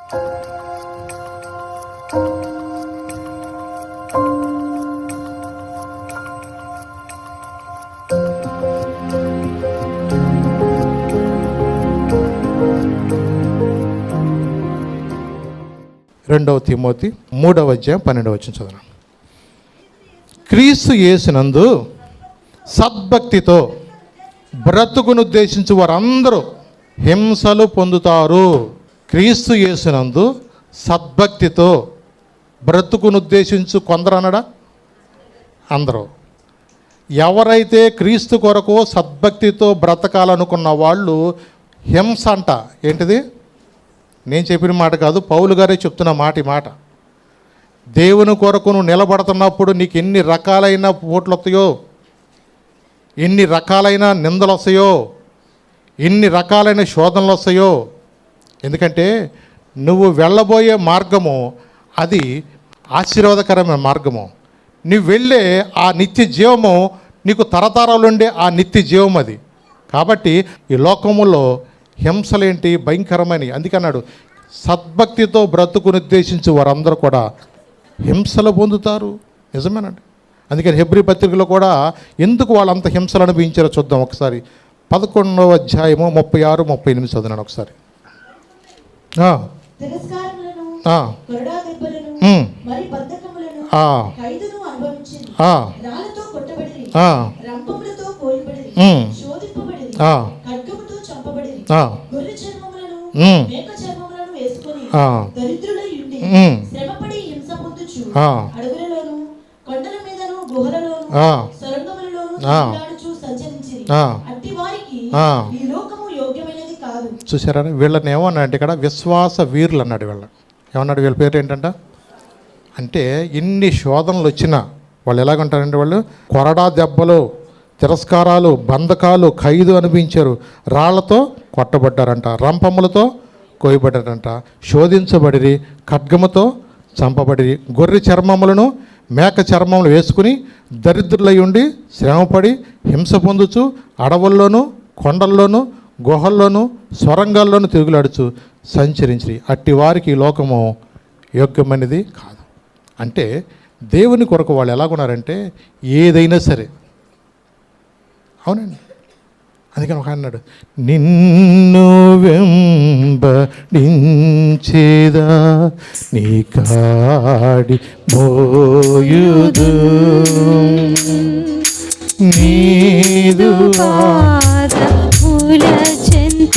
రెండవ తిమోతి 3వ అధ్యాయం 12వ వచనం చదువు. క్రీస్తు యేసునందు సద్భక్తితో బ్రతుకునుద్దేశించి వారందరూ హింసలు పొందుతారు. క్రీస్తు యేసునందు సద్భక్తితో బ్రతుకునుద్దేశించు కొందరు అనడా? అందరూ. ఎవరైతే క్రీస్తు కొరకు సద్భక్తితో బ్రతకాలనుకున్న వాళ్ళు హింస అంట. ఏంటిది? నేను చెప్పిన మాట కాదు, పౌలు గారే చెప్తున్న మాట. దేవుని కొరకు నువ్వు నిలబడుతున్నప్పుడు నీకు ఎన్ని రకాలైన పోట్లు వస్తాయో, ఎన్ని రకాలైన నిందలు వస్తాయో, ఎన్ని రకాలైన శోధనలు వస్తాయో. ఎందుకంటే నువ్వు వెళ్ళబోయే మార్గము అది ఆశీర్వాదకరమైన మార్గము. నువ్వు వెళ్ళే ఆ నిత్య జీవము నీకు తరతరాలుండే ఆ నిత్య జీవం అది. కాబట్టి ఈ లోకములో హింసలేంటి? భయంకరమైనవి. అందుకన్నాడు సద్భక్తితో బ్రతుకును ఉద్దేశించి వారందరూ కూడా హింసలు పొందుతారు. నిజమేనండి. అందుకని హెబ్రీ పత్రికలో కూడా ఎందుకు వాళ్ళంత హింసలు అనుభవించారో చూద్దాం ఒకసారి. 11వ అధ్యాయము 36, 38 చదువునాను ఒకసారి. చూసారా? వీళ్ళని ఏమన్నా అంటే ఇక్కడ విశ్వాస వీరులు అన్నాడు. ఏమన్నాడు? వీళ్ళ పేరు ఏంటంట అంటే ఇన్ని శోధనలు వచ్చినా వాళ్ళు ఎలాగంటారంటే వాళ్ళు కొరడా దెబ్బలు, తిరస్కారాలు, బంధకాలు, ఖైదు అనిపించారు. రాళ్లతో కొట్టబడ్డారంట, రంపములతో కోయబడ్డారంట, శోధించబడిరి, ఖడ్గముతో చంపబడిరి, గొర్రె చర్మములను మేక చర్మములు వేసుకుని దరిద్రులై ఉండి శ్రమపడి హింస పొందుచు అడవుల్లోనూ కొండల్లోనూ గుహల్లోనూ స్వరంగాల్లోనూ తిరుగులాడుచు సంచరించి అట్టి వారికి ఈ లోకము యోగ్యమైనది కాదు. అంటే దేవుని కొరకు వాళ్ళు ఎలాగున్నారంటే ఏదైనా సరే. అవునండి. అందుకని ఒక అన్నాడు, నిన్ను వెంబడించేదా నీ కాడి మోయుదు, నీదు పాదముల చెంత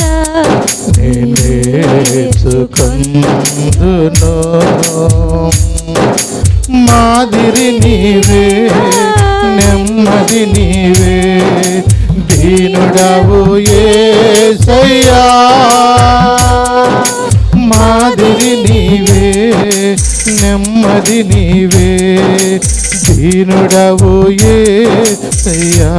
నేర్చుకొందును, మాదిరి నీవే నెమ్మది నీవే దీనుడవు యేసయ్యా, మాదిరి నీవే నెమ్మది నీవే దీనుడవు యేసయ్యా,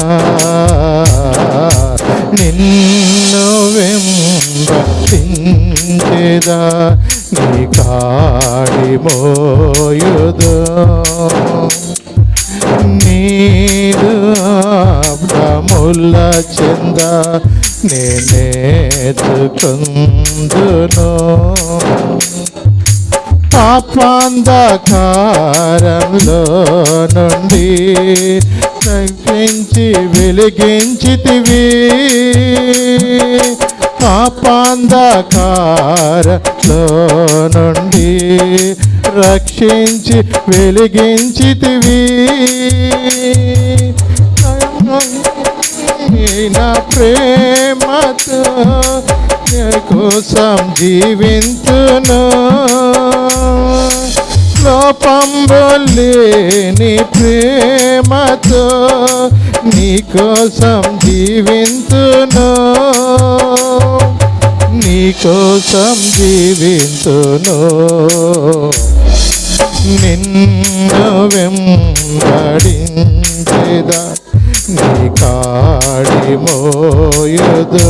నిన్ను వెంబడించేదా నీ కాడి మోయుదు, నీదు అబ్రముల చెంద నేర్చుకొందును, పాపాంధకారంలో నుండి రక్షించి వెలిగించితివి, పాపాంధకారంలో నుండి రక్షించి వెలిగించితివి, నా ప్రేమతో నీ కోసం జీవింతును, లోపంబోలేని ప్రేమతో నీ కోసం జీవింతును, నీ కోసం జీవింతును, నిన్ను వెంబడించేదా నీ కాడి మోయుదు,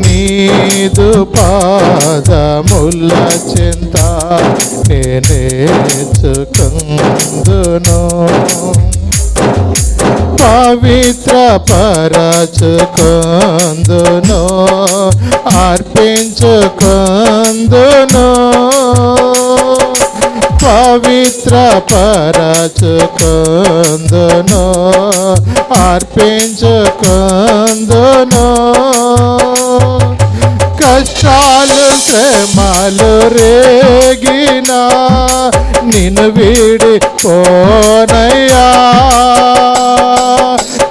నీదు పాదముల చెంత నేర్చుకొందును, పవిత్ర పరచుకొందును, అర్పించుకొందును, పవిత్ర పరచుకొందును, అర్పించుకొందును. కష్టాలు శ్రమలు రేగినా నిన్ను వీడిపోనయ్యా.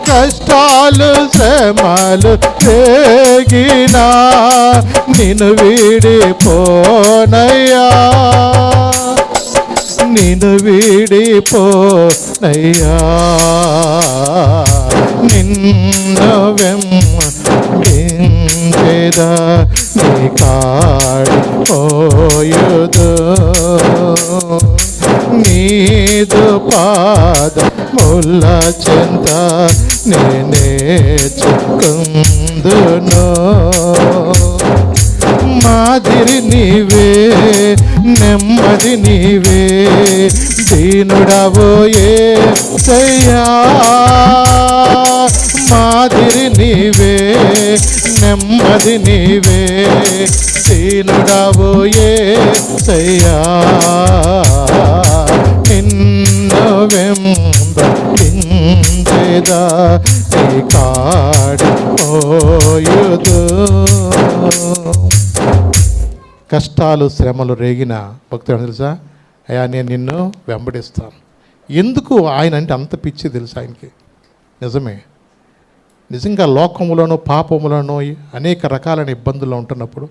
కష్టాలు శ్రమలు రేగినా నిన్ను వీడిపోనయ్యా. నిన్ను వీడిపోనయ్యా. నిన్ను వెంబడించేదా నీ కాడి పోయుదు. నీదు పాదముల చెంత నేర్చుకుందును. మాదిరి నీవే, నెమ్మది నీవే, దీనుడవో యేసయ్యా. మాదిరి నీవే, నెమ్మది నీవే, దీనుడవో యేసయ్యా. నిన్ను వెంబడించేదా నీ కాడి పోయుదు. కష్టాలు శ్రమలు రేగిన భక్తుడు తెలుసా, అయ్యా నేను నిన్ను వెంబడిస్తాను. ఎందుకు ఆయన అంటే అంత పిచ్చి తెలుసా ఆయనకి? నిజమే, నిజంగా లోకములోనూ పాపములను అనేక రకాలైన ఇబ్బందుల్లో ఉంటున్నప్పుడు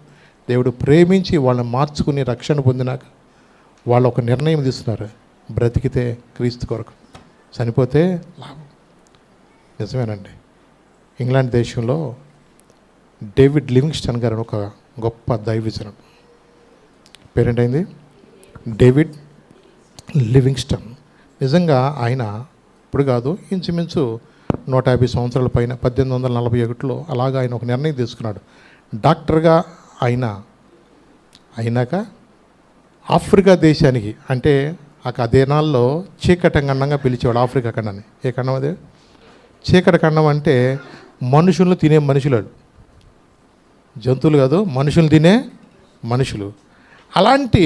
దేవుడు ప్రేమించి వాళ్ళని మార్చుకుని రక్షణ పొందినాక వాళ్ళు ఒక నిర్ణయం తీసుకున్నారు, బ్రతికితే క్రీస్తు కొరకు, చనిపోతే లాభం. నిజమేనండి. ఇంగ్లాండ్ దేశంలో డేవిడ్ లివింగ్స్టన్ గారు ఒక గొప్ప దైవజనుడు, పేరేంటైంది డేవిడ్ లివింగ్స్టన్. నిజంగా ఆయన ఇప్పుడు కాదు, ఇంచుమించు 150 సంవత్సరాల పైన 1841లో అలాగా ఆయన ఒక నిర్ణయం తీసుకున్నాడు. డాక్టర్గా అయినాక ఆఫ్రికా దేశానికి, అంటే ఆ దినాల్లో చీకటి ఖండంగా పిలిచేవాడు ఆఫ్రికా ఖండాన్ని. ఏ ఖండం అదే? చీకటి ఖండం అంటే మనుషులను తినే మనుషులు, జంతువులు కాదు, మనుషులు తినే మనుషులు. అలాంటి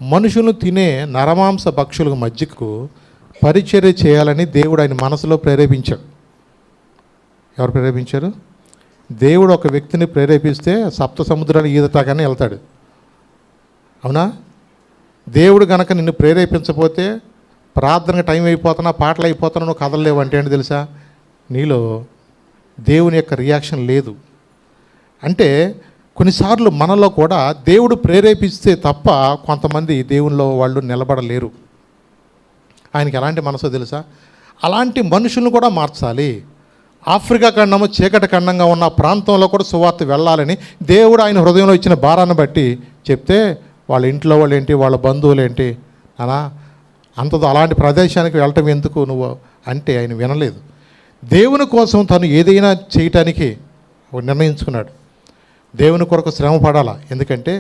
మనుషులను తినే నరమాంస భక్షులకు మధ్యకు పరిచర్య చేయాలని దేవుడు ఆయన మనసులో ప్రేరేపించాడు. ఎవరు ప్రేరేపించారు? దేవుడు ఒక వ్యక్తిని ప్రేరేపిస్తే సప్త సముద్రాలు ఈదటాగానే వెళ్తాడు. అవునా? దేవుడు గనక నిన్ను ప్రేరేపించకపోతే ప్రార్థనకు టైం అయిపోతున్నా, పాటలు అయిపోతున్నా, నువ్వు కదలలేవు అంటే ఏంటి తెలుసా? నీలో దేవుని యొక్క రియాక్షన్ లేదు. అంటే కొన్నిసార్లు మనలో కూడా దేవుడు ప్రేరేపిస్తే తప్ప కొంతమంది దేవునిలో వాళ్ళు నిలబడలేరు. ఆయనకి ఎలాంటి మనసో తెలుసా? అలాంటి మనుషులను కూడా మార్చాలి. ఆఫ్రికా ఖండము చీకటి ఖండంగా ఉన్న ప్రాంతంలో కూడా సువార్త వెళ్ళాలని దేవుడు ఆయన హృదయంలో ఇచ్చిన భారాన్ని బట్టి చెప్తే వాళ్ళ ఇంట్లో వాళ్ళు ఏంటి, వాళ్ళ బంధువులు ఏంటి, అనా అంతతో అలాంటి ప్రదేశానికి వెళ్ళటం ఎందుకు నువ్వు అంటే ఆయన వినలేదు. దేవుని కోసం తను ఏదైనా చేయటానికి నిర్ణయించుకున్నాడు. దేవుని కొరకు శ్రమ పడాలా. ఎందుకంటే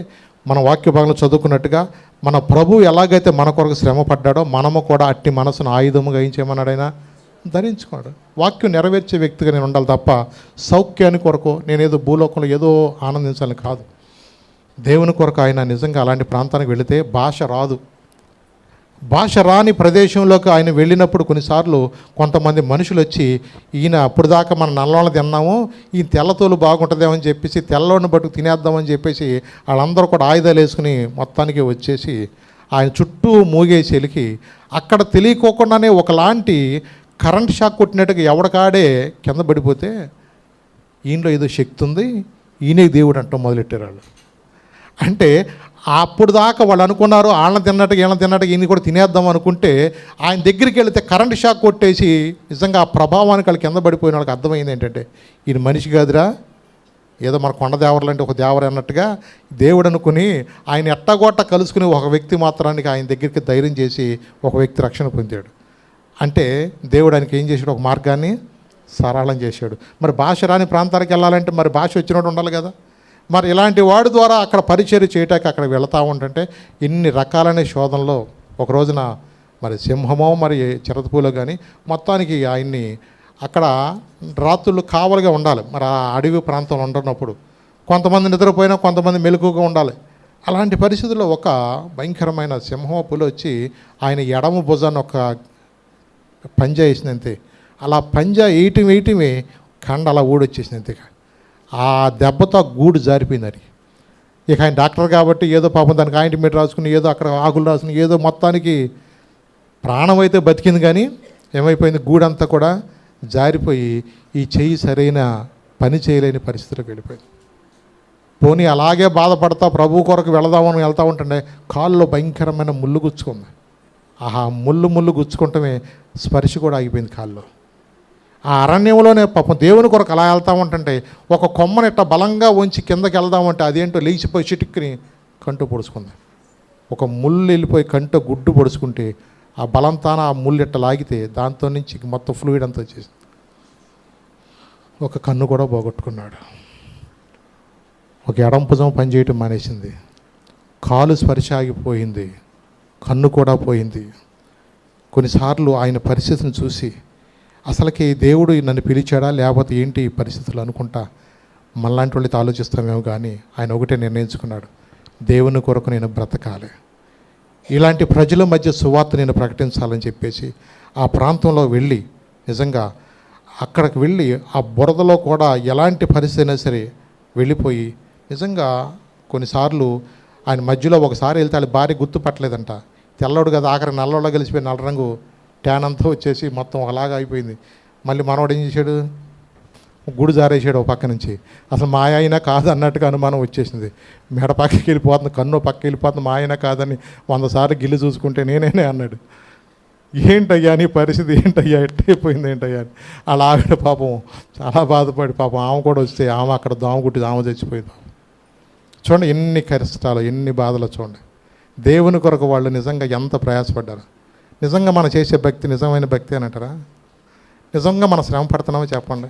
మన వాక్య భాగంలో చదువుకున్నట్టుగా మన ప్రభు ఎలాగైతే మన కొరకు శ్రమ పడ్డాడో మనము కూడా అట్టి మనసును ఆయుధముగా ఏం చేయమన్నాడు? ఆయన ధరించుకున్నాడు. వాక్యం నెరవేర్చే వ్యక్తిగా నేను ఉండాలి తప్ప సౌఖ్యాన్ని కొరకు నేనేదో భూలోకంలో ఏదో ఆనందించాలని కాదు. దేవుని కొరకు ఆయన నిజంగా అలాంటి ప్రాంతానికి వెళితే భాష రాదు. భాష రాని ప్రదేశంలోకి ఆయన వెళ్ళినప్పుడు కొన్నిసార్లు కొంతమంది మనుషులు వచ్చి, ఈయన అప్పుడు దాకా మన నల్లోళ్ళని తిన్నాము, ఈ తెల్లతోలు బాగుంటుందేమని చెప్పేసి తెల్లోని బట్టుకు తినేద్దామని చెప్పేసి వాళ్ళందరూ కూడా ఆయుధాలు వేసుకుని మొత్తానికి వచ్చేసి ఆయన చుట్టూ మూగేసి వెలికి అక్కడ తెలియకోకుండానే ఒకలాంటి కరెంట్ షాక్ కొట్టినట్టుగా ఎవడకాడే కింద పడిపోతే ఈయనలో ఏదో శక్తి ఉంది, ఈయనే దేవుడు అంటాం మొదలెట్టారు వాళ్ళు. అంటే అప్పుడు దాకా వాళ్ళు అనుకున్నారు వాళ్ళని తిన్నట్టుగా వీళ్ళని తిన్నట్టుగా ఈయన కూడా తినేద్దాం అనుకుంటే ఆయన దగ్గరికి వెళితే కరెంట్ షాక్ కొట్టేసి నిజంగా ఆ ప్రభావానికి వాళ్ళు కింద పడిపోయిన వాళ్ళకి అర్థమైంది ఏంటంటే ఈయన మనిషి కాదురా, ఏదో మన కొండ దేవరలు అంటే ఒక దేవర అన్నట్టుగా దేవుడు అనుకుని ఆయన ఎట్టగొట్ట కలుసుకుని ఒక వ్యక్తి మాత్రానికి ఆయన దగ్గరికి ధైర్యం చేసి ఒక వ్యక్తి రక్షణ పొందాడు. అంటే దేవుడు ఆయనకి ఏం చేశాడు? ఒక మార్గాన్ని సరళం చేశాడు. మరి భాష రాని ప్రాంతానికి వెళ్ళాలంటే మరి భాష వచ్చినట్టు ఉండాలి కదా. మరి ఇలాంటి వాడి ద్వారా అక్కడ పరిచర్య చేయటానికి అక్కడ వెళతా ఉంటుంటే ఇన్ని రకాలైన శోధనలో ఒక రోజున మరి సింహమో మరి చిరతపూలో కానీ మొత్తానికి ఆయన్ని అక్కడ రాత్రులు కావలిగా ఉండాలి. మరి ఆ అడవి ప్రాంతంలో ఉంటున్నప్పుడు కొంతమంది నిద్రపోయినా కొంతమంది మెలకుగా ఉండాలి. అలాంటి పరిస్థితుల్లో ఒక భయంకరమైన సింహం పులి వచ్చి ఆయన ఎడమ భుజాన్ని ఒక పంజా వేసింది అంతే. అలా పంజా వేయటమే కండ అలా ఊడొచ్చేసింది అంతే. ఆ దెబ్బతో గూడు జారిపోయింది అది. ఇక ఆయన డాక్టర్ కాబట్టి ఏదో పాపం దానికి ఆయింట్మెంట్ రాసుకుని ఏదో అక్కడ ఆకులు రాసుకుని ఏదో మొత్తానికి ప్రాణం అయితే బతికింది, కానీ ఏమైపోయింది, గూడంతా కూడా జారిపోయి ఈ చెయ్యి సరైన పని చేయలేని పరిస్థితిలోకి వెళ్ళిపోయింది. పోనీ అలాగే బాధపడతా ప్రభు కొరకు వెళదామని వెళ్తూ ఉంటుండే కాల్లో భయంకరమైన ముళ్ళు గుచ్చుకుంది. ఆహా ముళ్ళు గుచ్చుకుంటమే స్పర్శ కూడా ఆగిపోయింది కాల్లో. ఆ అరణ్యంలోనే పాపం దేవుని కొరకు అలా వెళ్తూ ఉంటుంటే ఒక కొమ్మని ఇట్లా బలంగా ఉంచి కిందకి వెళ్దామంటే అదేంటో లేచిపోయి చిటిక్కుని కంటు పొడుచుకుంది. ఒక ముళ్ళు వెళ్ళిపోయి కంట గుడ్డు పొడుచుకుంటే ఆ బలంతాన ఆ ముళ్ళు ఇట్ట లాగితే దాంతో నుంచి మొత్తం ఫ్లూయిడ్ అంతా వచ్చేసింది. ఒక కన్ను కూడా పోగొట్టుకున్నాడు. ఒక ఎడం భుజం పనిచేయటం మానేసింది. కాలు స్పర్శ ఆగిపోయింది. కన్ను కూడా పోయింది. కొన్నిసార్లు ఆయన పరిస్థితిని చూసి అసలుకి దేవుడు నన్ను పిలిచాడా లేకపోతే ఏంటి ఈ పరిస్థితులు అనుకుంటా మళ్ళాంటి వాళ్ళతో ఆలోచిస్తామేమో, కానీ ఆయన ఒకటే నిర్ణయించుకున్నాడు, దేవుని కొరకు నేను బ్రతకాలి, ఇలాంటి ప్రజల మధ్య సువార్త నేను ప్రకటించాలని చెప్పేసి ఆ ప్రాంతంలో వెళ్ళి నిజంగా అక్కడికి వెళ్ళి ఆ బురదలో కూడా ఎలాంటి పరిస్థితి అయినా సరే వెళ్ళిపోయి నిజంగా కొన్నిసార్లు ఆయన మధ్యలో ఒకసారి వెళ్తే వాళ్ళ భార్య గుర్తుపట్టలేదంట. తెల్లడు కదా, ఆఖరి నల్లోళ్ళ కలిసిపోయి నల్ల రంగు ట్యాన్ అంతా వచ్చేసి మొత్తం అలాగా అయిపోయింది. మళ్ళీ మనవాడు ఏం చేశాడు, గుడి జారేసాడు ఒక పక్క నుంచి. అసలు మా ఆయన కాదు అన్నట్టుగా అనుమానం వచ్చేసింది. మెడ పక్కకి వెళ్ళిపోతుంది, కన్ను పక్కకి వెళ్ళిపోతుంది, మా ఆయన కాదని 100 సార్లు గిల్లి చూసుకుంటే నేనే అన్నాడు. ఏంటయ్యా నీ పరిస్థితి, ఏంటయ్యా ఎట్టయిపోయింది ఏంటయ్యా అని. అలా ఆవిడ పాపం చాలా బాధపడి పాపం ఆమె కూడా వస్తే ఆమె అక్కడ దోమ కుట్టి ఆమె చచ్చిపోయింది. చూడండి ఎన్ని కష్టాలు, ఎన్ని బాధలు. చూడండి దేవుని కొరకు వాళ్ళు నిజంగా ఎంత ప్రయాసపడ్డారు. నిజంగా మనం చేసే భక్తి నిజమైన భక్తి అని అంటారా? నిజంగా మనం శ్రమ పడుతున్నామో చెప్పండి.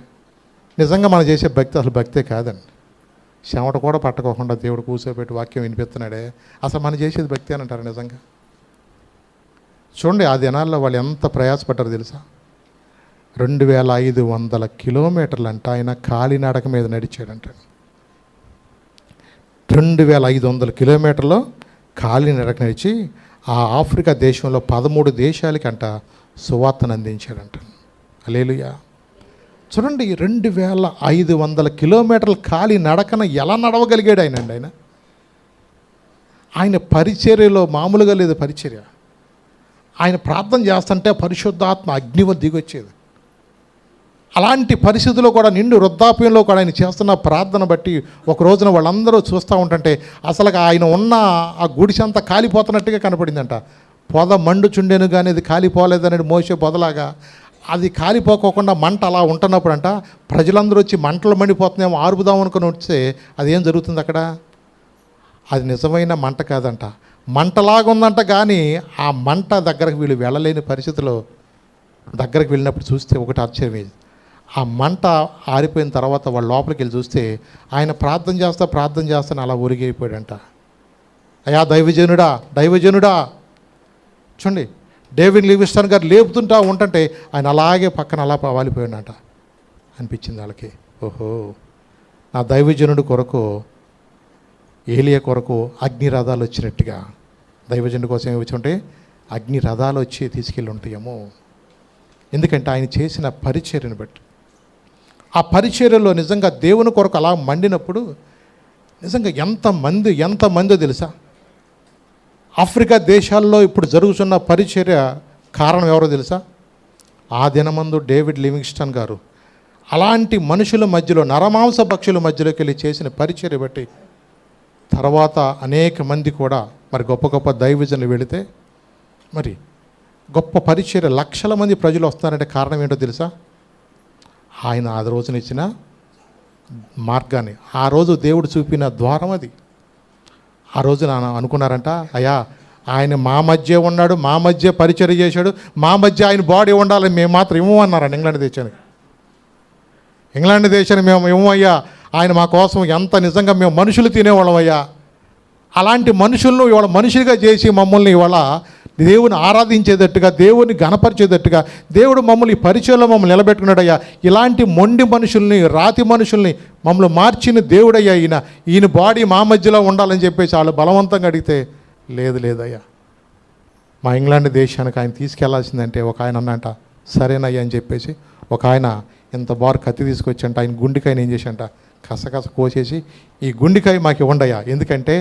నిజంగా మనం చేసే భక్తి అసలు భక్తే కాదండి. చెమట కూడా పట్టుకోకుండా దేవుడు కూర్చోబెట్టి వాక్యం వినిపిస్తున్నాడే, అసలు మనం చేసేది భక్తి అని అంటారా నిజంగా? చూడండి ఆ దినాల్లో వాళ్ళు ఎంత ప్రయాసపడ్డారు తెలుసా? 2500 కిలోమీటర్లు అంట ఆయన కాలినడక మీద నడిచాడంట. 2500 కిలోమీటర్లు కాలినడక నడిచి ఆ ఆఫ్రికా దేశంలో 13 దేశాలకి అంట సువార్తను అందించాడంట. హల్లెలూయా. చూడండి 2500 కిలోమీటర్లు కాలి నడకన ఎలా నడవగలిగాడు ఆయన పరిచర్యలో మామూలుగా లేదు పరిచర్య. ఆయన ప్రార్థన చేస్తుంటే పరిశుద్ధాత్మ అగ్నివ దిగొచ్చేది. అలాంటి పరిస్థితుల్లో కూడా నిండు వృద్ధాప్యంలో కూడా ఆయన చేస్తున్న ప్రార్థన బట్టి ఒక రోజున వాళ్ళందరూ చూస్తూ ఉంటుంటే అసలు ఆయన ఉన్న ఆ గుడిసంతా కాలిపోతున్నట్టుగా కనపడిందంట. పొద మండుచుండేను కానీ అది కాలిపోలేదనేది మోసే పొదలాగా అది కాలిపోకోకుండా మంట అలా ఉంటున్నప్పుడు అంట ప్రజలందరూ వచ్చి మంటలు మండిపోతున్నామో ఆరుపుదాం అనుకుని వస్తే అదేం జరుగుతుంది అక్కడ? అది నిజమైన మంట కాదంట, మంటలాగా ఉందంట. కానీ ఆ మంట దగ్గరకు వీళ్ళు వెళ్ళలేని పరిస్థితిలో దగ్గరకు వెళ్ళినప్పుడు చూస్తే ఒకటి ఆశ్చర్యం, ఆ మంట ఆరిపోయిన తర్వాత వాళ్ళ లోపలికి వెళ్ళి చూస్తే ఆయన ప్రార్థన చేస్తాను అలా ఒరిగిపోయాడంట. అయ్యా దైవజనుడా చూడండి, డేవిడ్ లివింగ్స్టన్ గారు లేపుతుంటా ఉంటుంటే ఆయన అలాగే పక్కన అలా వాలిపోయాడంట. అనిపించింది వాళ్ళకి, ఓహో నా దైవజనుడి కొరకు ఏలియా కొరకు అగ్ని రథాలు వచ్చినట్టుగా దైవజనుడి కోసం ఏమి వచ్చి ఉంటే అగ్ని రథాలు వచ్చి తీసుకెళ్ళి ఉంటాయేమో. ఎందుకంటే ఆయన చేసిన పరిచర్యను బట్టి ఆ పరిచర్యలో నిజంగా దేవుని కొరకు అలా మండినప్పుడు నిజంగా ఎంతమందో తెలుసా? ఆఫ్రికా దేశాల్లో ఇప్పుడు జరుగుతున్న పరిచర్య కారణం ఎవరో తెలుసా? ఆ దినమందు డేవిడ్ లివింగ్స్టన్ గారు అలాంటి మనుషుల మధ్యలో నరమాంస భక్షుల మధ్యలోకి వెళ్ళి చేసిన పరిచర్య బట్టి తర్వాత అనేక మంది కూడా మరి గొప్ప గొప్ప దైవజనులు వెళితే మరి గొప్ప పరిచర్య లక్షల మంది ప్రజలు వస్తారంటే కారణం ఏంటో తెలుసా? ఆయన ఆ రోజున ఇచ్చిన మార్గాన్ని, ఆ రోజు దేవుడు చూపిన ద్వారం అది. ఆ రోజు అనుకున్నారంట, అయ్యా ఆయన మా మధ్య ఉన్నాడు, మా మధ్య పరిచర్య చేశాడు, మా మధ్య ఆయన బాడీ ఉండాలని మేము మాత్రం ఇవ్వమన్నారండి. ఇంగ్లాండ్ దేశానికి మేము ఇవ్వమయ్యా, ఆయన మా కోసం ఎంత నిజంగా మేము మనుషులు తినేవాళ్ళం అయ్యా. అలాంటి మనుషులను ఇవాళ మనుషులుగా చేసి మమ్మల్ని ఇవాళ దేవుని ఆరాధించేటట్టుగా, దేవుని గణపరిచేటట్టుగా దేవుడు మమ్మల్ని ఈ పరిచయంలో మమ్మల్ని నిలబెట్టుకున్నాడయ్యా. ఇలాంటి మొండి మనుషుల్ని, రాతి మనుషుల్ని మమ్మల్ని మార్చిన దేవుడయ్యా ఈయన బాడీ మా మధ్యలో ఉండాలని చెప్పేసి వాళ్ళు బలవంతంగా అడిగితే లేదయ్యా, మా ఇంగ్లాండ్ దేశానికి ఆయన తీసుకెళ్లాల్సిందంటే ఒక ఆయన అన్నంట సరేనయ్యా అని చెప్పేసి ఒక ఆయన ఇంత బారు కత్తి తీసుకొచ్చంట ఆయన గుండెకాయని ఏం చేసంట కసకస కోసేసి ఈ గుండెకాయ మాకు ఇవ్వండయ్యా, ఎందుకంటే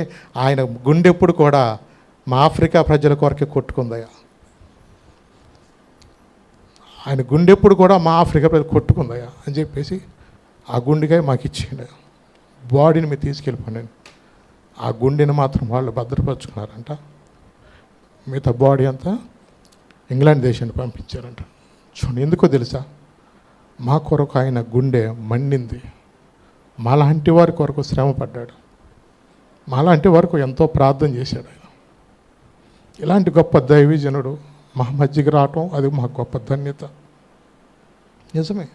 ఆయన గుండెప్పుడు కూడా మా ఆఫ్రికా ప్రజల కొరకే కొట్టుకుందయ్యా, ఆయన గుండెప్పుడు కూడా మా ఆఫ్రికా ప్రజలు కొట్టుకుందయ్యా అని చెప్పేసి ఆ గుండెకాయ మాకు ఇచ్చేయండి, బాడీని మీరు తీసుకెళ్ళిపోండి. ఆ గుండెని మాత్రం వాళ్ళు భద్రపరుచుకున్నారంట, మిగతా బాడీ అంతా ఇంగ్లాండ్ దేశాన్ని పంపించారంట. చూడండి, ఎందుకో తెలుసా, మా కొరకు ఆయన గుండె మండింది, మాలాంటి వారి కొరకు శ్రమ పడ్డాడు, మాలాంటి వరకు ఎంతో ప్రార్థన చేశాడు ఆయన. ఇలాంటి గొప్ప దైవజనుడు మా మధ్యకి రావటం అది మా గొప్ప ధన్యత. నిజమే,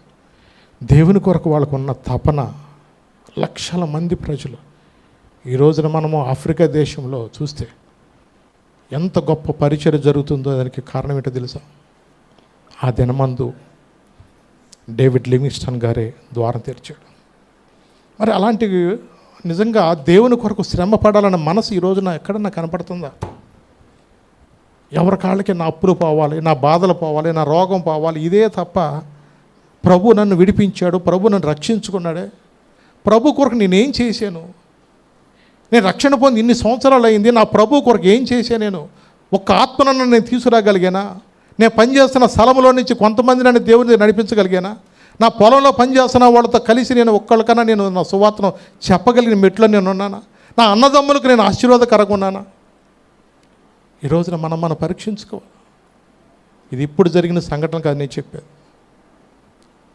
దేవుని కొరకు వాళ్ళకు ఉన్న తపన లక్షల మంది ప్రజలు. ఈ రోజున మనము ఆఫ్రికా దేశంలో చూస్తే ఎంత గొప్ప పరిచయం జరుగుతుందో దానికి కారణం ఏంటో తెలుసా, ఆ దినమందు డేవిడ్ లివింగ్స్టన్ గారే ద్వారం తెరిచాడు. మరి అలాంటి నిజంగా దేవుని కొరకు శ్రమ పడాలన్న మనసు ఈ రోజున ఎక్కడన్నా కనపడుతుందా? ఎవరి కాళ్ళకి నా అప్పులు పోవాలి, నా బాధలు పోవాలి, నా రోగం పోవాలి, ఇదే తప్ప ప్రభు నన్ను విడిపించాడు, ప్రభు నన్ను రక్షించుకున్నాడే, ప్రభు కొరకు నేనేం చేశాను, నేను రక్షణ పొంది ఇన్ని సంవత్సరాలు అయింది, నా ప్రభు కొరకు ఏం చేశాను, నేను ఒక్క ఆత్మనన్ను నేను తీసుకురాగలిగానా, నేను పనిచేస్తున్న స్థలంలో నుంచి కొంతమంది నన్ను దేవుని నడిపించగలిగానా, నా పొలంలో పనిచేస్తున్న వాళ్ళతో కలిసి నేను ఒక్కళ్ళకన్నా నేను నా సువార్తను చెప్పగలిగిన మెట్లో నేను ఉన్నానా, నా అన్నదమ్ములకు నేను ఆశీర్వాదకరంగా ఉన్నానా? ఈ రోజున మనం పరీక్షించుకోవాలి. ఇది ఇప్పుడు జరిగిన సంఘటన కాదు నేను చెప్పాను.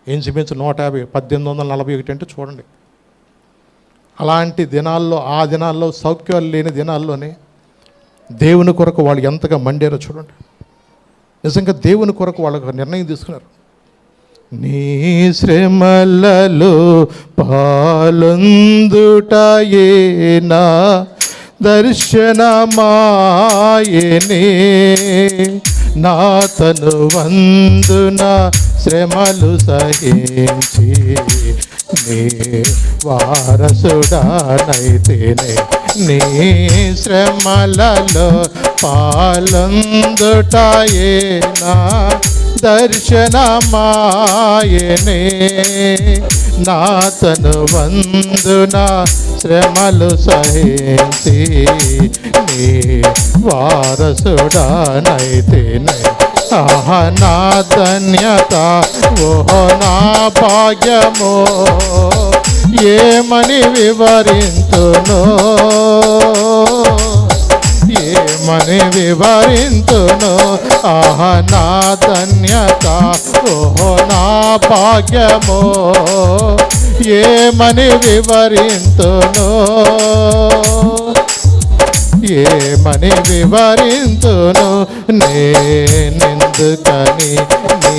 ఏం చూపించు 150 1841 అంటే చూడండి, అలాంటి దినాల్లో, ఆ దినాల్లో సౌఖ్యాలు లేని దినాల్లోనే దేవుని కొరకు వాళ్ళు ఎంతగా మండారో చూడండి. నిజంగా దేవుని కొరకు వాళ్ళకు నిర్ణయం తీసుకున్నారు. నీ శ్రమలలో పాలొందుటయేనా దర్శనమాయనే, నా తను వందున శ్రమలు సహించి నీ వారసుడానైతేనే, నీ శ్రమలలో పాలొందుటయేనా దర్శనమాయనే, నా తను వందున శ్రమలు సహించి నీ వారసుడానైతేనే. ఆహా నా ధన్యత, ఓహో నా భాగ్యమో, ఏమని వివరింతునో, ఏమని వివరింతునో. ఆహా నా ధన్యత, ఓహో నా భాగ్యమో, ఏమని వివరింతునో, ఏమని వివరింతును. నేనెందుకని నీ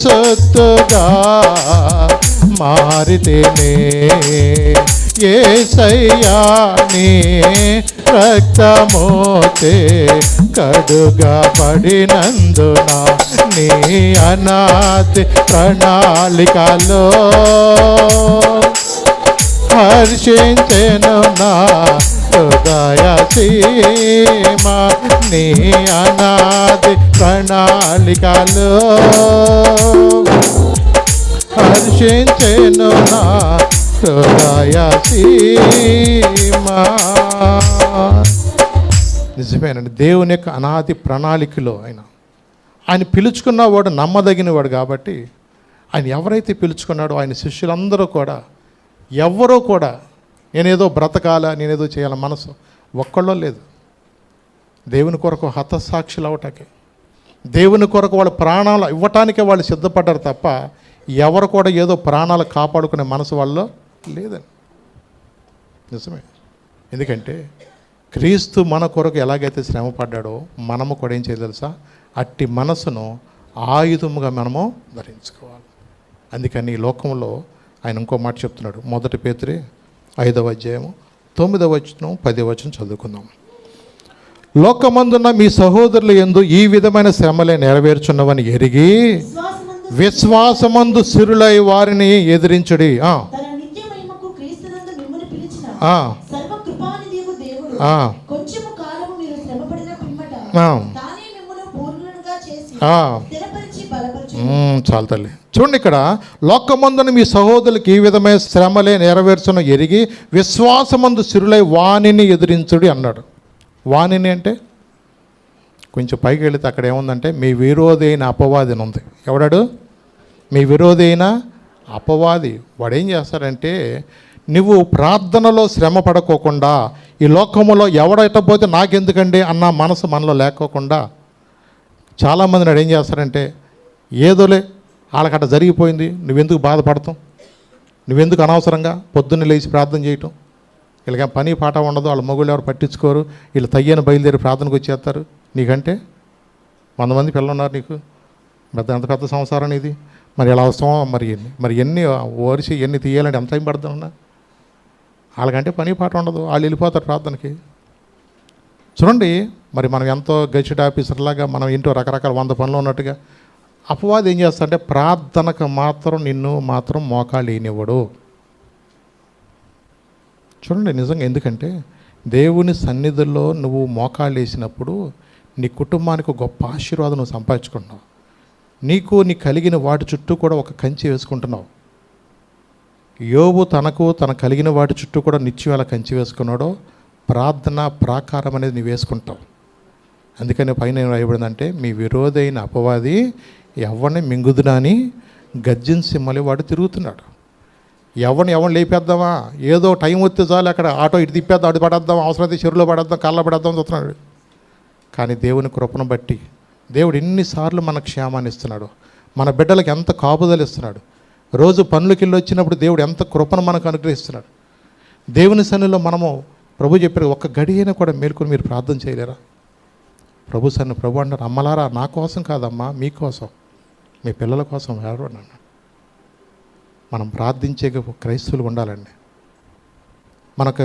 సొత్తుగా మారితేనే, యేసయ్యా నీ రక్తమోతే కడుగా పడినందున, నీ అనాది ప్రణాళికలో హర్షించెను నా హృదయ సీమ, నీ అనాది ప్రణాళికలో హర్షించెను నా హృదయ సీమ. నిజమేనండి, దేవుని యొక్క అనాది ప్రణాళికలో ఆయన పిలుచుకున్నవాడు నమ్మదగినవాడు కాబట్టి, ఆయన ఎవరైతే పిలుచుకున్నాడో ఆయన శిష్యులందరూ కూడా ఎవరో కూడా నేనేదో బ్రతకాలా, నేనేదో చేయాల మనసు ఒక్కళ్ళో లేదు. దేవుని కొరకు హతసాక్షులు అవటాకే, దేవుని కొరకు వాళ్ళ ప్రాణాలు ఇవ్వటానికే వాళ్ళు సిద్ధపడ్డారు తప్ప ఎవరు కూడా ఏదో ప్రాణాలు కాపాడుకునే మనసు వాళ్ళలో లేదని. నిజమే, ఎందుకంటే క్రీస్తు మన కొరకు ఎలాగైతే శ్రమ పడ్డాడో మనము కూడా ఏం చేయాలి తెలుసా, అట్టి మనసును ఆయుధముగా మనము ధరించుకోవాలి. అందుకని ఈ లోకంలో ఆయన ఇంకో మాట చెప్తున్నాడు. 1 పేతురు 5వ అధ్యాయము 9వ వచనం 10వ వచనం చదువుకుందాం. లోకమందున్న మీ సహోదరులు యందు ఈ విధమైన శ్రమలే నెరవేర్చున్నవని ఎరిగి విశ్వాసమందు సిరులై వారిని ఎదిరించుడి. చాలు తల్లి. చూడండి, ఇక్కడ లోకమందున మీ సహోదరులకి ఈ విధమైన శ్రమలే నెరవేర్చున్న ఎరిగి విశ్వాసమందు సిరులై వాణిని ఎదిరించుడి అన్నాడు. వాణిని అంటే కొంచెం పైకి వెళితే అక్కడ ఏముందంటే మీ విరోధి అయిన అపవాది అని ఉంది. ఎవడాడు? మీ విరోధి అయిన అపవాది. వాడు ఏం చేస్తాడంటే, నువ్వు ప్రార్థనలో శ్రమ పడకోకుండా, ఈ లోకములో ఎవడైతే నాకెందుకండి అన్న మనసు మనలో లేకోకుండా, చాలామంది నాడు ఏం చేస్తారంటే, ఏదోలే వాళ్ళకట్ట జరిగిపోయింది, నువ్వెందుకు బాధపడతాం, నువ్వెందుకు అనవసరంగా పొద్దున్నే లేచి ప్రార్థన చేయటం, వీళ్ళకి పని పాట ఉండదు, వాళ్ళ మొగుళ్ళు ఎవరు పట్టించుకోరు, వీళ్ళు తయ్యని బయలుదేరి ప్రార్థనకు వచ్చేస్తారు. నీకంటే 100 మంది పిల్లలు ఉన్నారు, నీకు అంత పెద్ద సంసారం ఇది, మరి ఎలా వస్తామో మరి ఎన్ని ఓరిసి ఎన్ని తీయాలంటే ఎంత టైం పడుతుందన్నా, వాళ్ళకంటే పని పాట ఉండదు, వాళ్ళు వెళ్ళిపోతారు ప్రార్థనకి. చూడండి, మరి మనం ఎంతో గెజిట్ ఆఫీసర్లాగా మనం ఇంట్లో రకరకాల 100 పనులు ఉన్నట్టుగా అపవాది ఏం చేస్తాడంటే ప్రార్థనకు మాత్రం నిన్ను మాత్రం మోకాళ్ళు వేయనివ్వడు. చూడండి, నిజంగా. ఎందుకంటే దేవుని సన్నిధిలో నువ్వు మోకాళ్ళు వేసినప్పుడు నీ కుటుంబానికి గొప్ప ఆశీర్వాదం నువ్వు సంపాదించుకుంటున్నావు. నీకు కలిగిన వాటి చుట్టూ కూడా ఒక కంచె వేసుకుంటున్నావు. యోబు తన కలిగిన వాటి చుట్టూ కూడా నిత్యం ఎలా కంచె వేసుకున్నాడో ప్రార్థన ప్రాకారం అనేది నువ్వు వేసుకుంటావు. అందుకని పైన ఏం రాయబడిందంటే, మీ విరోధి అయిన అపవాది ఎవరిని మింగుదునా అని గర్జించి సింహలి వాడు తిరుగుతున్నాడు. ఎవరిని లేపేద్దామా, ఏదో టైం వస్తే చాలు అక్కడ ఆటో ఇటు తిప్పేద్దాం, అటు పడేద్దాం, అవసరమైతే చెరువులో పడేద్దాం, కాళ్ళ పడేద్దాం చూస్తున్నాడు. కానీ దేవుని కృపను బట్టి దేవుడు ఎన్నిసార్లు మనకు క్షేమాన్ని ఇస్తున్నాడు, మన బిడ్డలకు ఎంత కాపుదలు ఇస్తున్నాడు. రోజు పనులకి వెళ్ళి వచ్చినప్పుడు దేవుడు ఎంత కృపను మనకు అనుగ్రహిస్తున్నాడు. దేవుని సన్నిధిలో మనము ప్రభు చెప్పారు, ఒక్క గడి అయినా కూడా మేల్కొని మీరు ప్రార్థన చేయలేరా? ప్రభు అన్నారు, అమ్మలారా నా కోసం కాదమ్మా, మీకోసం, మీ పిల్లల కోసం ఎవరు అన్నాడు. మనం ప్రార్థించే క్రైస్తవులు ఉండాలండి. మనకు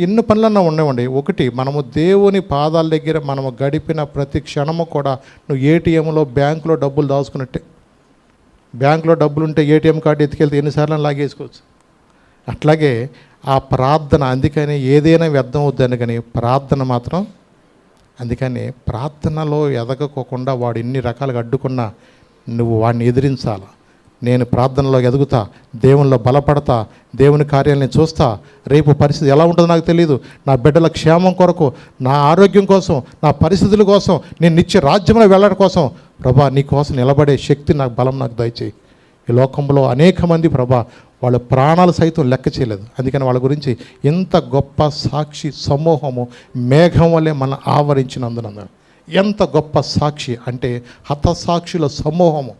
ఎన్ని పనులన్నా ఉండేవండి. ఒకటి, మనము దేవుని పాదాల దగ్గర మనము గడిపిన ప్రతి క్షణము కూడా, నువ్వు ఏటీఎంలో బ్యాంకులో డబ్బులు దాచుకున్నట్టే. బ్యాంకులో డబ్బులు ఉంటే ఏటీఎం కార్డు ఎత్తుకెళ్తే ఎన్నిసార్లు లాగేసుకోవచ్చు. అట్లాగే ఆ ప్రార్థన, అందుకని ఏదైనా వ్యర్థం అవుద్దని, కానీ ప్రార్థన మాత్రం, అందుకని ప్రార్థనలో ఎదగకోకుండా వాడు ఎన్ని రకాలుగా అడ్డుకున్నా నువ్వు వాడిని ఎదిరించాలి. నేను ప్రార్థనలో ఎదుగుతా, దేవునిలో బలపడతా, దేవుని కార్యాలను చూస్తా. రేపు పరిస్థితి ఎలా ఉంటుందో నాకు తెలియదు. నా బిడ్డల క్షేమం కొరకు, నా ఆరోగ్యం కోసం, నా పరిస్థితుల కోసం, నేను నిత్య రాజ్యంలో వెళ్ళడం కోసం ప్రభా నీ కోసం నిలబడే శక్తి నాకు, బలం నాకు దయచేయి. ఈ లోకంలో అనేక మంది ప్రభా వాళ్ళ ప్రాణాలు సైతం లెక్క చేయలేదు. అందుకని వాళ్ళ గురించి ఎంత గొప్ప సాక్షి సమూహము మేఘం వల్లే మన ఆవరించినందున, ఎంత గొప్ప సాక్షి అంటే హతసాక్షుల సమూహము.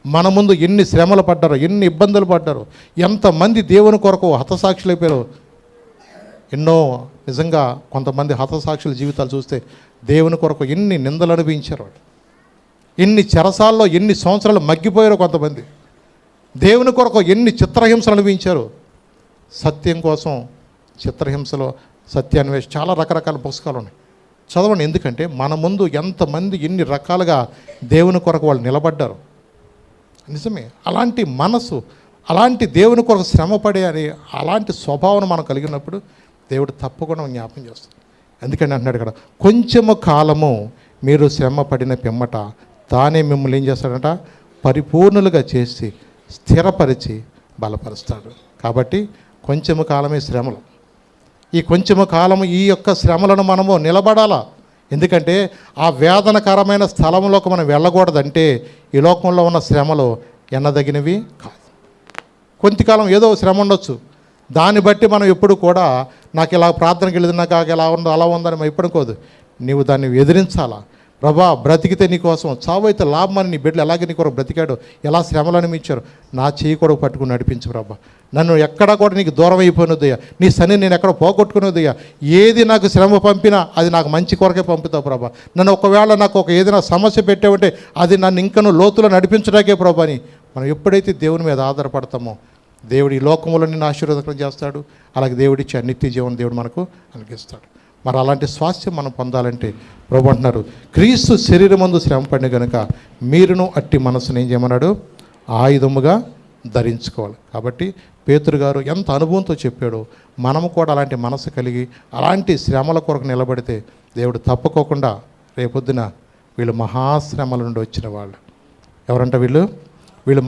మన ముందు ఎన్ని శ్రమలు పడ్డారో, ఎన్ని ఇబ్బందులు పడ్డారో, ఎంతమంది దేవుని కొరకు హతసాక్షులు అయిపోయారు. ఎన్నో నిజంగా కొంతమంది హతసాక్షుల జీవితాలు చూస్తే దేవుని కొరకు ఎన్ని నిందలు అనుభవించారు, ఎన్ని చెరసాల్లో ఎన్ని సంవత్సరాలు మగ్గిపోయారో, కొంతమంది దేవుని కొరకు ఎన్ని చిత్రహింసలు అనుభవించారు. సత్యం కోసం చిత్రహింసలో, సత్యాన్వేష, చాలా రకరకాల పుస్తకాలు ఉన్నాయి, చదవండి. ఎందుకంటే మన ముందు ఎంతమంది ఎన్ని రకాలుగా దేవుని కొరకు వాళ్ళు నిలబడ్డారు. నిజమే, అలాంటి మనసు, అలాంటి దేవుని కొరకు శ్రమపడే అని అలాంటి స్వభావం మనం కలిగినప్పుడు దేవుడు తప్పకుండా జ్ఞాపకం చేస్తాడు. ఎందుకంటే అంటున్నాడు ఇక్కడ, కొంచెము కాలము మీరు శ్రమ పడిన పిమ్మట తానే మిమ్మల్ని ఏం చేస్తాడంట, పరిపూర్ణులుగా చేసి స్థిరపరిచి బలపరుస్తాడు. కాబట్టి కొంచెము కాలమే శ్రమలు. ఈ కొంచెము కాలము, ఈ యొక్క శ్రమలను మనము నిలబడాలా. ఎందుకంటే ఆ వేదనకరమైన స్థలంలోకి మనం వెళ్ళకూడదంటే ఈ లోకంలో ఉన్న శ్రమలు ఎన్నదగినవి కాదు. కొంతకాలం ఏదో శ్రమ ఉండొచ్చు, దాన్ని బట్టి మనం ఎప్పుడు కూడా నాకు ఇలా ప్రార్థనకి వెళ్ళింది, నాకు ఎలా ఉందో అలా ఉందని మనం ఎప్పుడుకోదు. నీవు దాన్ని ఎదిరించాలా. ప్రభా బ్రతికితే నీకోసం, చావు అయితే లాభమని నీ బిడ్డలు ఎలాగే నీ కొరకు బ్రతికాడు, ఎలా శ్రమలు అనిపించారు, నా చేయి కొరకు పట్టుకుని నడిపించు ప్రభా. నన్ను ఎక్కడా కూడా నీకు దూరం అయిపోయినదయ్యా, నీ సన్ని నేను ఎక్కడ పోగొట్టుకునేదయ్యా. ఏది నాకు శ్రమ పంపినా అది నాకు మంచి కొరకే పంపుతావు ప్రభా. నన్ను ఒకవేళ నాకు ఏదైనా సమస్య పెట్టావంటే అది నన్ను ఇంకను లోతులో నడిపించడానికే ప్రభా అని మనం ఎప్పుడైతే దేవుని మీద ఆధారపడతామో దేవుడు ఈ లోకంలో నిన్ను ఆశీర్వాదకరం చేస్తాడు. అలాగే దేవుడిచ్చే నిత్య జీవనం దేవుడు మనకు అనుగ్రహిస్తాడు. మరి అలాంటి స్వాస్థ్యం మనం పొందాలంటే ప్రభు అంటున్నారు, క్రీస్తు శరీరమందు శ్రమపడిన కనుక మీరును అట్టి మనసును ఏం చేయమన్నాడు, ఆయుధముగా ధరించుకోవాలి. కాబట్టి పేతురు గారు ఎంత అనుభవంతో చెప్పాడో మనము కూడా అలాంటి మనసు కలిగి అలాంటి శ్రమల కొరకు నిలబడితే దేవుడు తప్పుకోకుండా రేపొద్దున వీళ్ళు మహాశ్రమల నుండి వచ్చిన వాళ్ళు. ఎవరంట వీళ్ళు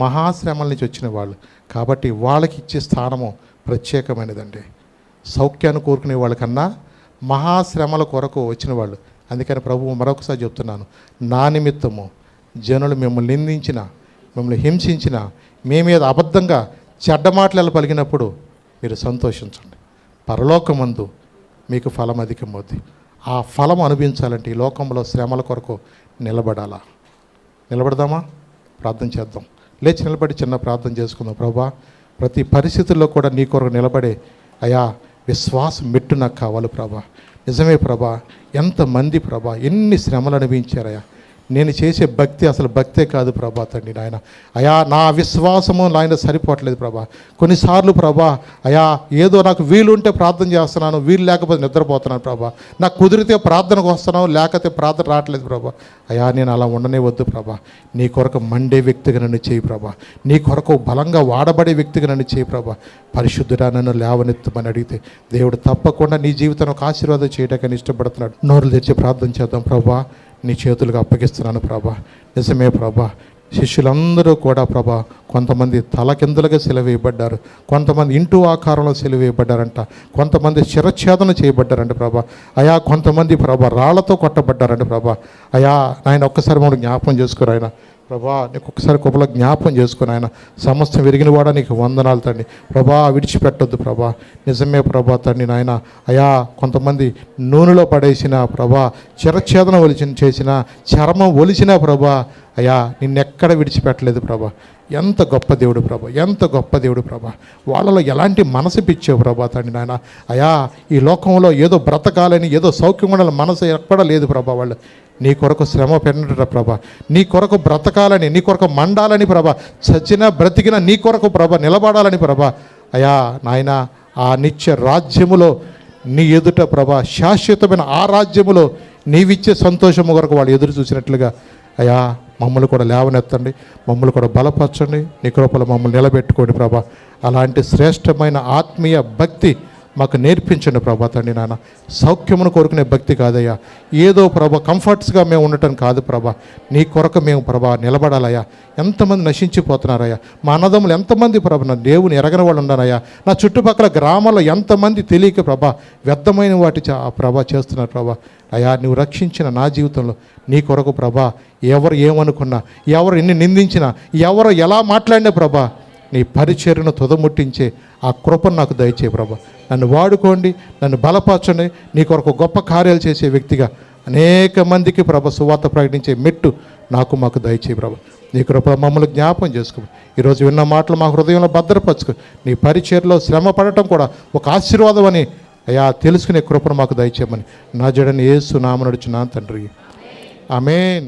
మహాశ్రమల నుంచి వచ్చిన వాళ్ళు. కాబట్టి వాళ్ళకి ఇచ్చే స్థానము ప్రత్యేకమైనదండి. సౌఖ్యాన్ని కోరుకునే వాళ్ళకన్నా మహాశ్రమల కొరకు వచ్చిన వాళ్ళు. అందుకని ప్రభువు మరొకసారి చెప్తున్నాను, నా నిమిత్తము జనులు మిమ్మల్ని నిందించిన, మిమ్మల్ని హింసించిన, మీ మీద అబద్ధంగా చెడ్డ మాటలు పలికినప్పుడు మీరు సంతోషించండి, పరలోకమందు మీకు ఫలం అధికమవుద్ది. ఆ ఫలం అనుభవించాలంటే ఈ లోకంలో శ్రమల కొరకు నిలబడదామా? ప్రార్థన చేద్దాం. లేచి నిలబడి చిన్న ప్రార్థన చేసుకుందాం. ప్రభా, ప్రతి పరిస్థితుల్లో కూడా నీ కొరకు నిలబడే అయా విశ్వాసం మెట్టు నాకు కావాలి ప్రభా. నిజమే ప్రభా, ఎంతమంది ప్రభా ఎన్ని శ్రమలు అనుభవించారయ్యా. నేను చేసే భక్తి అసలు భక్తే కాదు ప్రభా తండ్రి నాయన. అయా నా విశ్వాసము నాయన సరిపోవట్లేదు ప్రభా. కొన్నిసార్లు ప్రభా అయా ఏదో నాకు వీలు ఉంటే ప్రార్థన చేస్తున్నాను, వీలు లేకపోతే నిద్రపోతున్నాను ప్రభా. నాకు కుదిరితే ప్రార్థనకు వస్తున్నాను, లేకపోతే ప్రార్థన రావట్లేదు ప్రభా. అయా నేను అలా ఉండనే వద్దు ప్రభా. నీ కొరకు మండే వ్యక్తిగా నన్ను చేయి ప్రభా. నీ కొరకు బలంగా వాడబడే వ్యక్తిగా నన్ను చేయి ప్రభా. పరిశుద్ధుడా నన్ను లేవనెత్తమని అడిగితే దేవుడు తప్పకుండా నీ జీవితాన్ని ఒక ఆశీర్వాదం చేయడానికి ఇష్టపడుతున్నాడు. నోరులు తెచ్చి ప్రార్థన చేద్దాం. ప్రభా, నీ చేతులుగా అప్పగిస్తున్నాను ప్రభా. నిజమే ప్రభా, శిష్యులందరూ కూడా ప్రభా కొంతమంది తలకిందులుగా సిలువేయబడ్డారు, కొంతమంది ఇంటూ ఆకారంలో సిలువేయబడ్డారంట, కొంతమంది శిరఛేదన చేయబడ్డారంట ప్రభా. అయా కొంతమంది ప్రభా రాళ్లతో కొట్టబడ్డారంట ప్రభా. అయా నాయన ఒక్కసారి మనం జ్ఞాపకం చేసుకోరు ఆయన ప్రభా. నీకు ఒక్కసారి కుప్పలో జ్ఞాపకం చేసుకుని ఆయన సమస్తం విరిగిన వాడా నీకు వందనాలు తండ్రి. ప్రభా విడిచిపెట్టొద్దు ప్రభా. నిజమే ప్రభా తండ్రి నాయన. అయా కొంతమంది నూనెలో పడేసిన ప్రభా, చిరఛేదన చేసిన, చర్మం ఒలిచిన ప్రభా. అయా నిన్నెక్కడ విడిచిపెట్టలేదు ప్రభా. ఎంత గొప్ప దేవుడు ప్రభా, ఎంత గొప్ప దేవుడు ప్రభా. వాళ్ళలో ఎలాంటి మనసు పిచ్చావు ప్రభా తండ్రి నాయన. అయా ఈ లోకంలో ఏదో బ్రతకాలని, ఏదో సౌఖ్యం ఉండాలని మనసు ఎక్కడా లేదు ప్రభా. వాళ్ళు నీ కొరకు శ్రమ పెట్టినట ప్రభా, నీ కొరకు బ్రతకాలని, నీ కొరకు మండాలని ప్రభా, చచ్చినా బ్రతికినా నీ కొరకు ప్రభా నిలబడాలని ప్రభా. అయా నాయన ఆ నిత్య రాజ్యములో నీ ఎదుట ప్రభా, శాశ్వతమైన ఆ రాజ్యములో నీవిచ్చే సంతోషము కొరకు వాళ్ళు ఎదురు చూసినట్లుగా అయా మమ్మల్ని కూడా లేవనెత్తండి, మమ్మల్ని కూడా బలపరచండి, నీ కృపలో మమ్మల్ని నిలబెట్టుకోండి ప్రభా. అలాంటి శ్రేష్టమైన ఆత్మీయ భక్తి మాకు నేర్పించండి ప్రభా తండ్రి నాన్న. సౌఖ్యమును కోరుకునే భక్తి కాదయ్యా, ఏదో ప్రభా కంఫర్ట్స్గా మేము ఉండటం కాదు ప్రభా. నీ కొరకు మేము ప్రభా నిలబడాలయ్యా. ఎంతమంది నశించిపోతున్నారయ్యా, మా అన్నదమ్ములు ఎంతమంది ప్రభా నా దేవుని ఎరగని వాళ్ళు ఉన్నారయ్యా. నా చుట్టుపక్కల గ్రామాల్లో ఎంతమంది తెలియక ప్రభా వ్యర్థమైన వాటి ప్రభా చేస్తున్నారు ప్రభా. అయా నువ్వు రక్షించిన నా జీవితంలో నీ కొరకు ప్రభా, ఎవరు ఏమనుకున్నా, ఎవరు ఎన్ని నిందించినా, ఎవరు ఎలా మాట్లాడినా ప్రభా, నీ పరిచర్యను తుదముట్టించే ఆ కృపను నాకు దయచేయ ప్రభా. నన్ను వాడుకోండి, నన్ను బలపరచండి. నీ కొరకు గొప్ప కార్యాలు చేసే వ్యక్తిగా అనేక మందికి ప్రభా సువార్త ప్రకటించే మెట్టు మాకు దయచేయ ప్రభా. నీ కృప మమ్మల్ని జ్ఞాపం చేసుకో. ఈరోజు విన్న మాటలు మా హృదయంలో భద్రపరచుకో. నీ పరిచర్యలో శ్రమ పడటం కూడా ఒక ఆశీర్వాదం అని అయా తెలుసుకునే కృపను మాకు దయచేయమని నా జడని యేసు నామమున అడుగుచున్నాను తండ్రి. ఆమేన్.